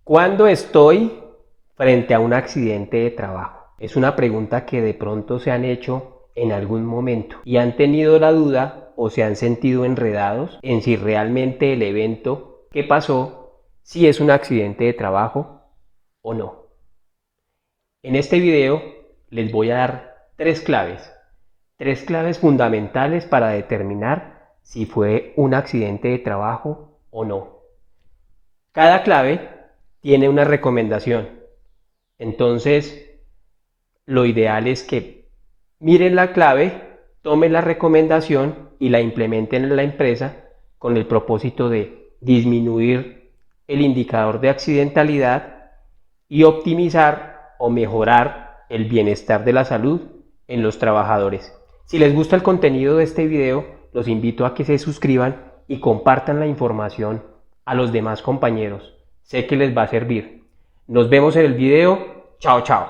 ¿Cuándo estoy frente a un accidente de trabajo? Es una pregunta que de pronto se han hecho en algún momento y han tenido la duda o se han sentido enredados en si realmente el evento que pasó, si es un accidente de trabajo o no. En este video les voy a dar tres claves fundamentales para determinar si fue un accidente de trabajo o no. Cada clave tiene una recomendación. Entonces, lo ideal es que miren la clave, tomen la recomendación y la implementen en la empresa con el propósito de disminuir el indicador de accidentalidad y optimizar o mejorar el bienestar de la salud en los trabajadores. Si les gusta el contenido de este video, los invito a que se suscriban y compartan la información a los demás compañeros. Sé que les va a servir. Nos vemos en el video. Chao, chao.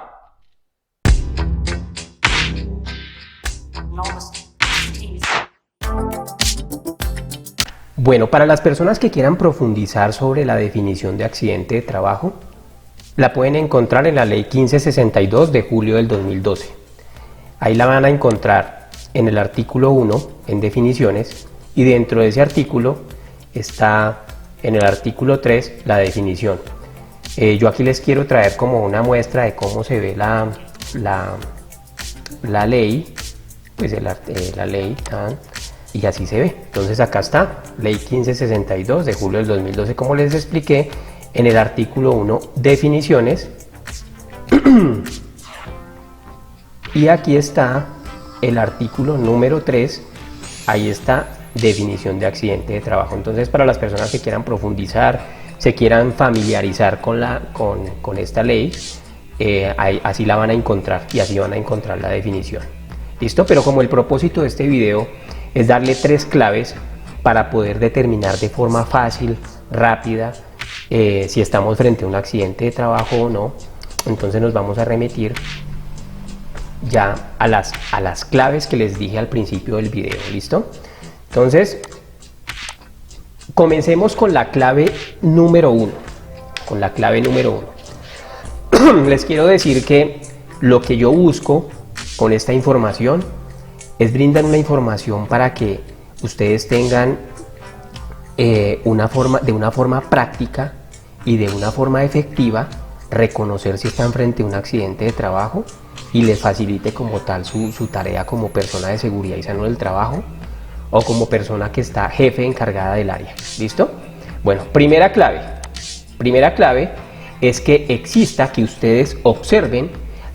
Bueno, para las personas que quieran profundizar sobre la definición de accidente de trabajo, la pueden encontrar en la Ley 1562 de julio del 2012. Ahí la van a encontrar en el artículo 1, en definiciones, y dentro de ese artículo está en el artículo 3 la definición. Yo aquí les quiero traer como una muestra de cómo se ve la ley, pues la ley, y así se ve. Entonces acá está, Ley 1562 de julio del 2012, como les expliqué, en el artículo 1, definiciones, y aquí está el artículo número 3, ahí está, definición de accidente de trabajo. Entonces, para las personas que quieran profundizar, se quieran familiarizar con esta ley, así la van a encontrar y así van a encontrar la definición. ¿Listo? Pero como el propósito de este video es darle tres claves para poder determinar de forma fácil, rápida, si estamos frente a un accidente de trabajo o no, entonces nos vamos a remitir ya a las claves que les dije al principio del video. ¿Listo? Entonces, comencemos con la clave número 1. Con la clave número 1. Les quiero decir que lo que yo busco con esta información es brindar una información para que ustedes tengan de una forma práctica y de una forma efectiva reconocer si están frente a un accidente de trabajo y les facilite como tal su tarea como persona de seguridad y salud del trabajo o como persona que está jefe encargada del área. ¿Listo? Bueno, primera clave es que ustedes observen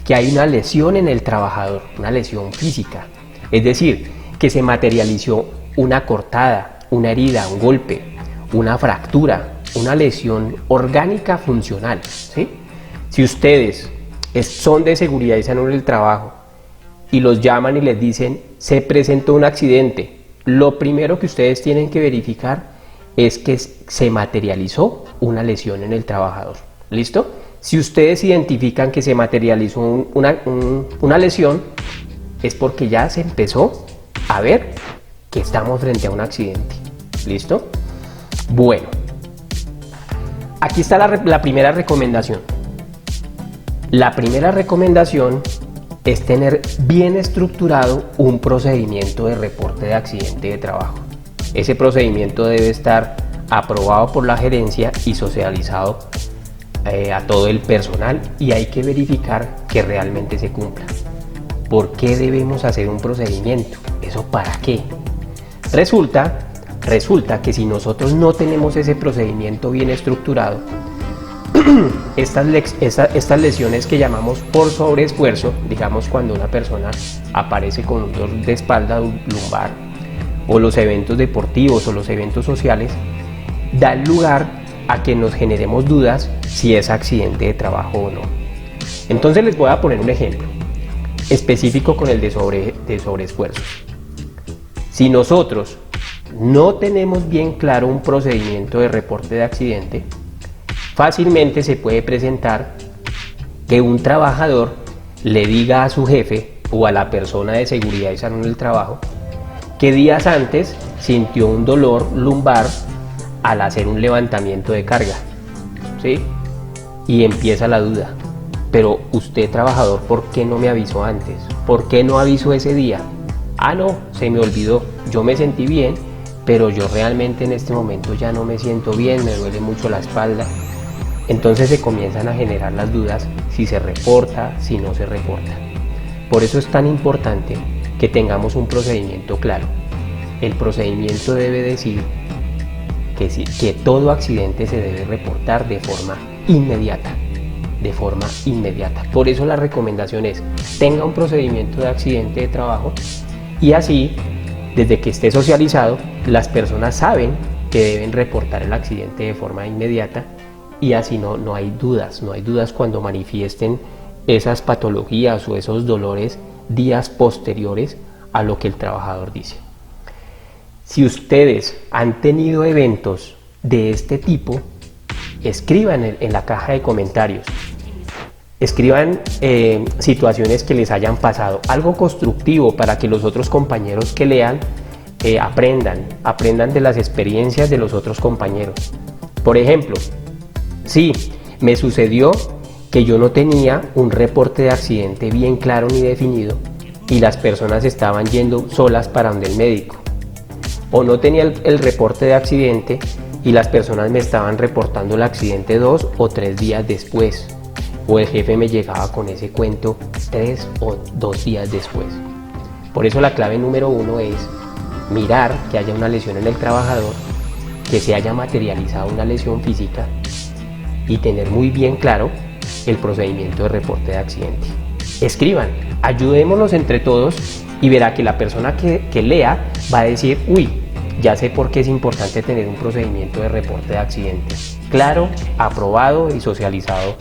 que hay una lesión en el trabajador, una lesión física, es decir, que se materializó una cortada, una herida, un golpe, una fractura, una lesión orgánica funcional, ¿sí? Si ustedes son de seguridad y salud del trabajo y los llaman y les dicen se presentó un accidente, lo primero que ustedes tienen que verificar es que se materializó una lesión en el trabajador. ¿Listo? Si ustedes identifican que se materializó una lesión, es porque ya se empezó a ver que estamos frente a un accidente. ¿Listo? Bueno, aquí está la primera recomendación. La primera recomendación es tener bien estructurado un procedimiento de reporte de accidente de trabajo. Ese procedimiento debe estar aprobado por la gerencia y socializado a todo el personal, y hay que verificar que realmente se cumpla. ¿Por qué debemos hacer un procedimiento? ¿Eso para qué? Resulta que si nosotros no tenemos ese procedimiento bien estructurado, estas lesiones que llamamos por sobreesfuerzo, digamos cuando una persona aparece con un dolor de espalda lumbar, o los eventos deportivos o los eventos sociales, dan lugar a que nos generemos dudas si es accidente de trabajo o no. Entonces les voy a poner un ejemplo específico con el de sobreesfuerzo. Si nosotros no tenemos bien claro un procedimiento de reporte de accidente, fácilmente se puede presentar que un trabajador le diga a su jefe o a la persona de seguridad y salud en el trabajo que días antes sintió un dolor lumbar al hacer un levantamiento de carga, ¿sí? y empieza la duda. Pero usted, trabajador, ¿por qué no me avisó antes? ¿Por qué no avisó ese día? Ah, no, se me olvidó. Yo me sentí bien, pero yo realmente en este momento ya no me siento bien, me duele mucho la espalda. Entonces se comienzan a generar las dudas si se reporta, si no se reporta. Por eso es tan importante que tengamos un procedimiento claro. El procedimiento debe decir que todo accidente se debe reportar de forma inmediata. Por eso la recomendación es: tenga un procedimiento de accidente de trabajo, y así, desde que esté socializado, las personas saben que deben reportar el accidente de forma inmediata, y así no hay dudas cuando manifiesten esas patologías o esos dolores días posteriores a lo que el trabajador dice. Si ustedes han tenido eventos de este tipo, escriban en la caja de comentarios. Escriban situaciones que les hayan pasado, algo constructivo para que los otros compañeros que lean aprendan de las experiencias de los otros compañeros. Por ejemplo, sí, me sucedió que yo no tenía un reporte de accidente bien claro ni definido y las personas estaban yendo solas para donde el médico. O no tenía el reporte de accidente y las personas me estaban reportando el accidente 2 o 3 días después. O el jefe me llegaba con ese cuento 3 o 2 días después. Por eso la clave número 1 es mirar que haya una lesión en el trabajador, que se haya materializado una lesión física, y tener muy bien claro el procedimiento de reporte de accidente. Escriban, ayudémonos entre todos y verá que la persona que lea va a decir: uy, ya sé por qué es importante tener un procedimiento de reporte de accidente claro, aprobado y socializado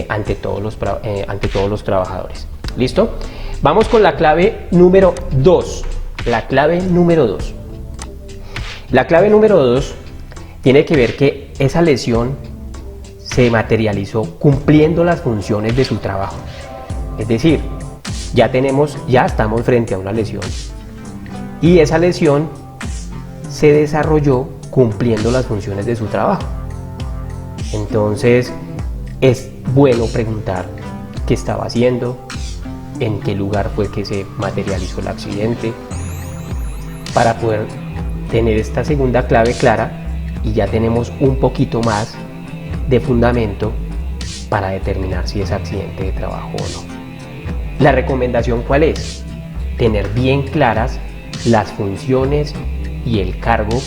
ante todos los trabajadores. ¿Listo? Vamos con la clave número 2. La clave número 2. La clave número 2 tiene que ver que esa lesión se materializó cumpliendo las funciones de su trabajo. Es decir, ya estamos frente a una lesión y esa lesión se desarrolló cumpliendo las funciones de su trabajo. Entonces es bueno preguntar qué estaba haciendo, en qué lugar fue que se materializó el accidente, para poder tener esta segunda clave clara, y ya tenemos un poquito más de fundamento para determinar si es accidente de trabajo o no. La recomendación, ¿cuál es? Tener bien claras las funciones y el cargo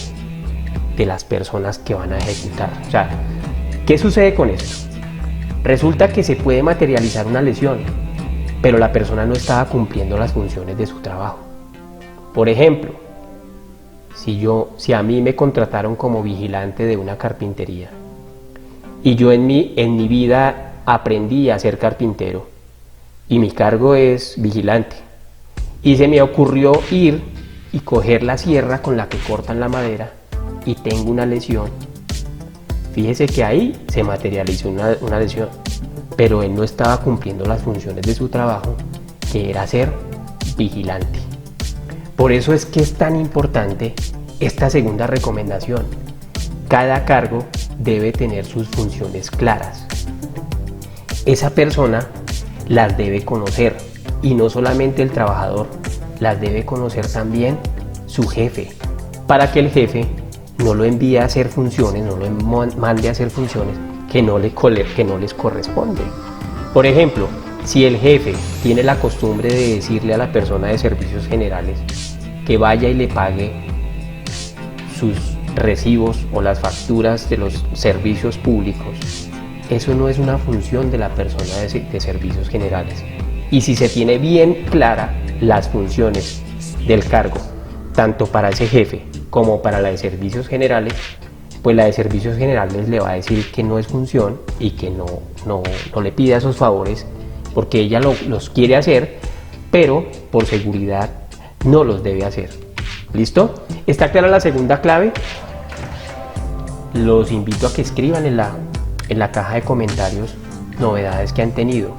de las personas que van a ejecutar. O sea, ¿qué sucede con esto? Resulta que se puede materializar una lesión, pero la persona no estaba cumpliendo las funciones de su trabajo. Por ejemplo, si a mí me contrataron como vigilante de una carpintería y yo en mi vida aprendí a ser carpintero y mi cargo es vigilante, y se me ocurrió ir y coger la sierra con la que cortan la madera y tengo una lesión, fíjese que ahí se materializó una lesión, pero él no estaba cumpliendo las funciones de su trabajo, que era ser vigilante. Por eso es que es tan importante esta segunda recomendación. Cada cargo debe tener sus funciones claras. Esa persona las debe conocer, y no solamente el trabajador, las debe conocer también su jefe, para que el jefe no lo envíe a hacer funciones, no lo mande a hacer funciones que no les corresponde. Por ejemplo, si el jefe tiene la costumbre de decirle a la persona de servicios generales que vaya y le pague sus recibos o las facturas de los servicios públicos, eso no es una función de la persona de servicios generales. Y si se tiene bien clara las funciones del cargo, tanto para ese jefe como para la de servicios generales, pues la de servicios generales le va a decir que no es función y que no le pida esos favores, porque ella los quiere hacer, pero por seguridad no los debe hacer. ¿Listo? ¿Está clara la segunda clave? Los invito a que escriban en la caja de comentarios novedades que han tenido.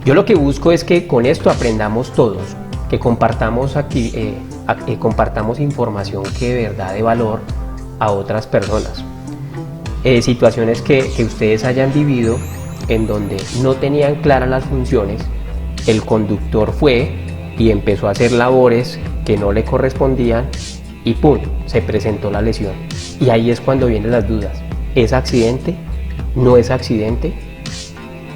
Yo lo que busco es que con esto aprendamos todos, que compartamos compartamos información que de verdad de valor a otras personas. situaciones que ustedes hayan vivido en donde no tenían claras las funciones, el conductor fue y empezó a hacer labores que no le correspondían y ¡pum!, se presentó la lesión. Y ahí es cuando vienen las dudas. ¿Es accidente? ¿No es accidente?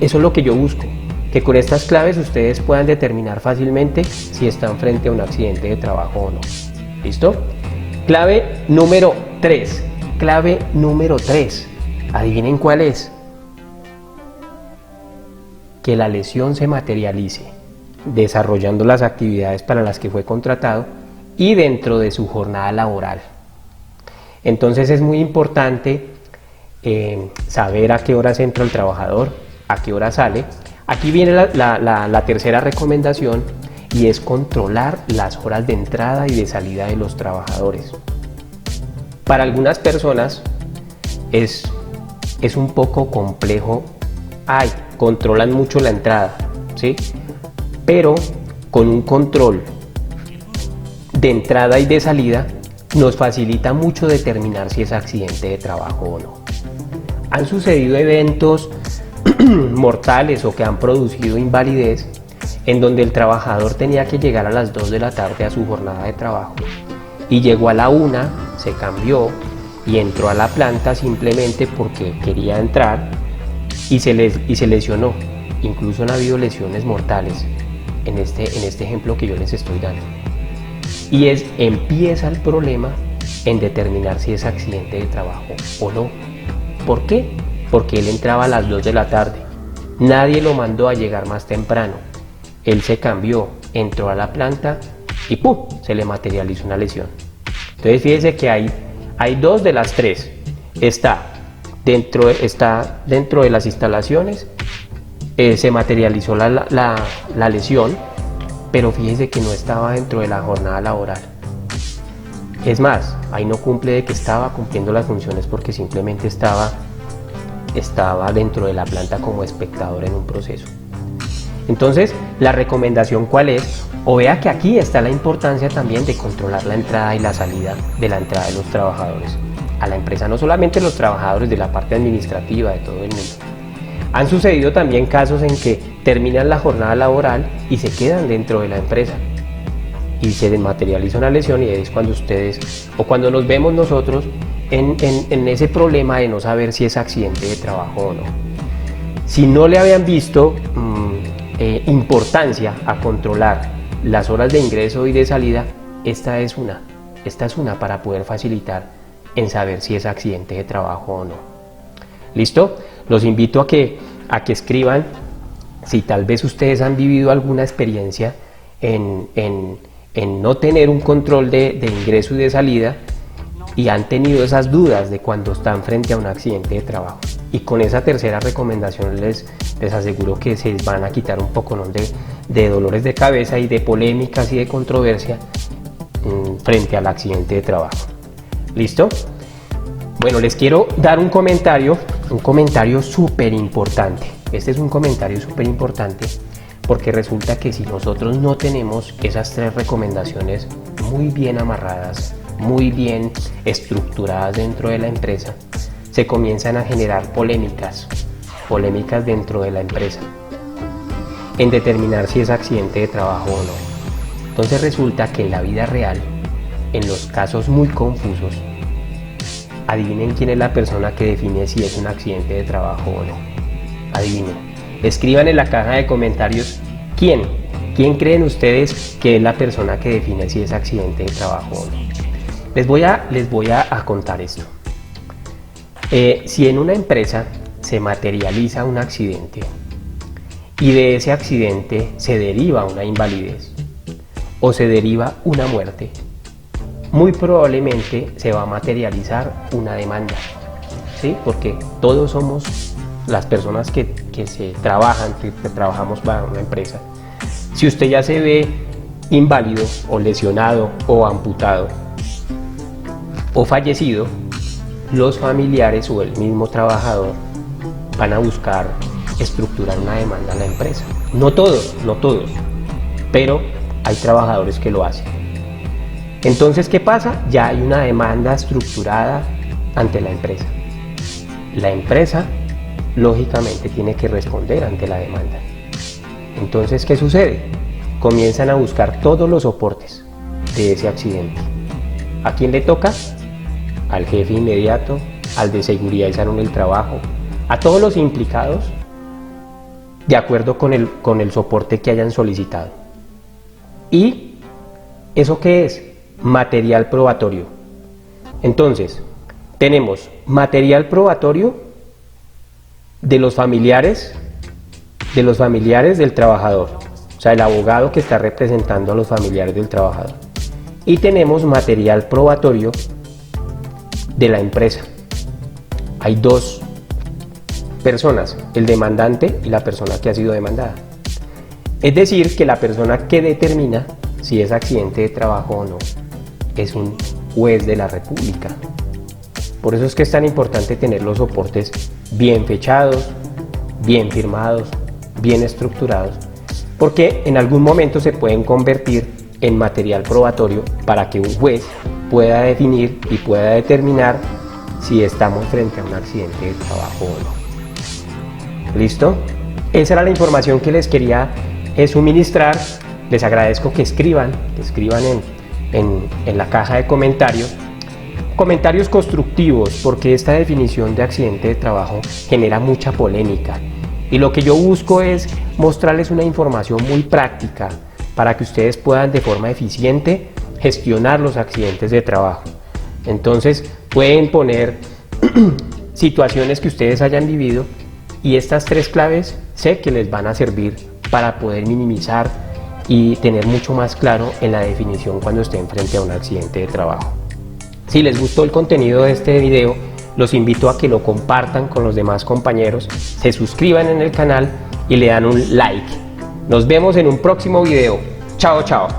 Eso es lo que yo busco, que con estas claves ustedes puedan determinar fácilmente si están frente a un accidente de trabajo o no. ¿Listo? Clave número 3. Clave número 3. Adivinen cuál es. Que la lesión se materialice desarrollando las actividades para las que fue contratado y dentro de su jornada laboral. Entonces es muy importante saber a qué horas entra el trabajador, a qué hora sale. Aquí viene la tercera recomendación, y es controlar las horas de entrada y de salida de los trabajadores. Para algunas personas es un poco complejo. Controlan mucho la entrada, ¿sí? Pero con un control de entrada y de salida nos facilita mucho determinar si es accidente de trabajo o no. Han sucedido eventos mortales o que han producido invalidez en donde el trabajador tenía que llegar a las 2 de la tarde a su jornada de trabajo y llegó a la 1, se cambió y entró a la planta simplemente porque quería entrar y se lesionó. Incluso han habido lesiones mortales en este ejemplo que yo les estoy dando. Y empieza el problema en determinar si es accidente de trabajo o no. ¿Por qué? Porque él entraba a las 2 de la tarde. Nadie lo mandó a llegar más temprano. Él se cambió, entró a la planta y ¡pum!, se le materializó una lesión. Entonces fíjense que hay 2 de las 3. Está dentro de las instalaciones, se materializó la lesión, pero fíjense que no estaba dentro de la jornada laboral. Es más, ahí no cumple de que estaba cumpliendo las funciones porque simplemente estaba dentro de la planta como espectador en un proceso. Entonces, la recomendación ¿cuál es? O vea que aquí está la importancia también de controlar la entrada y la salida de la entrada de los trabajadores a la empresa, no solamente los trabajadores de la parte administrativa de todo el mundo. Han sucedido también casos en que terminan la jornada laboral y se quedan dentro de la empresa y se desmaterializa una lesión, y es cuando ustedes o cuando nos vemos nosotros en ese problema de no saber si es accidente de trabajo o no. Si no le habían visto importancia a controlar las horas de ingreso y de salida, esta es una para poder facilitar en saber si es accidente de trabajo o no. ¿Listo? Los invito a que escriban si tal vez ustedes han vivido alguna experiencia en no tener un control de ingreso y de salida y han tenido esas dudas de cuando están frente a un accidente de trabajo. Y con esa tercera recomendación les aseguro que se van a quitar un poco, ¿no?, de dolores de cabeza y de polémicas y de controversia frente al accidente de trabajo. ¿Listo? Bueno, les quiero dar un comentario súper importante. Este es un comentario súper importante porque resulta que si nosotros no tenemos esas 3 recomendaciones muy bien amarradas, muy bien estructuradas dentro de la empresa, se comienzan a generar polémicas dentro de la empresa en determinar si es accidente de trabajo o no. Entonces resulta que en la vida real, en los casos muy confusos, adivinen quién es la persona que define si es un accidente de trabajo o no. Adivinen. Escriban en la caja de comentarios quién creen ustedes que es la persona que define si es accidente de trabajo o no. Les voy a contar esto. Si en una empresa se materializa un accidente y de ese accidente se deriva una invalidez o se deriva una muerte, muy probablemente se va a materializar una demanda, ¿sí? Porque todos somos las personas que trabajamos para una empresa. Si usted ya se ve inválido o lesionado o amputado o fallecido, los familiares o el mismo trabajador van a buscar estructurar una demanda a la empresa. No todos, pero hay trabajadores que lo hacen. Entonces, ¿qué pasa? Ya hay una demanda estructurada ante la empresa. la empresa lógicamente tiene que responder ante la demanda. Entonces, ¿qué sucede? Comienzan a buscar todos los soportes de ese accidente. ¿A quién le toca? Al jefe inmediato, al de seguridad y salud del trabajo, a todos los implicados de acuerdo con el soporte que hayan solicitado. ¿Y eso qué es? Material probatorio. Entonces, tenemos material probatorio de los familiares del trabajador, o sea, el abogado que está representando a los familiares del trabajador. Y tenemos material probatorio de la empresa. Hay dos personas, el demandante y la persona que ha sido demandada. Es decir, que la persona que determina si es accidente de trabajo o no es un juez de la República. Por eso es que es tan importante tener los soportes bien fechados, bien firmados, bien estructurados, porque en algún momento se pueden convertir en material probatorio para que un juez pueda definir y pueda determinar si estamos frente a un accidente de trabajo o no. ¿Listo? Esa era la información que les quería suministrar. Les agradezco que escriban en la caja de comentarios constructivos, porque esta definición de accidente de trabajo genera mucha polémica. Y lo que yo busco es mostrarles una información muy práctica para que ustedes puedan de forma eficiente gestionar los accidentes de trabajo. Entonces pueden poner situaciones que ustedes hayan vivido y estas 3 claves sé que les van a servir para poder minimizar y tener mucho más claro en la definición cuando estén frente a un accidente de trabajo. Si les gustó el contenido de este video, los invito a que lo compartan con los demás compañeros, se suscriban en el canal y le dan un like. Nos vemos en un próximo video. Chao, chao.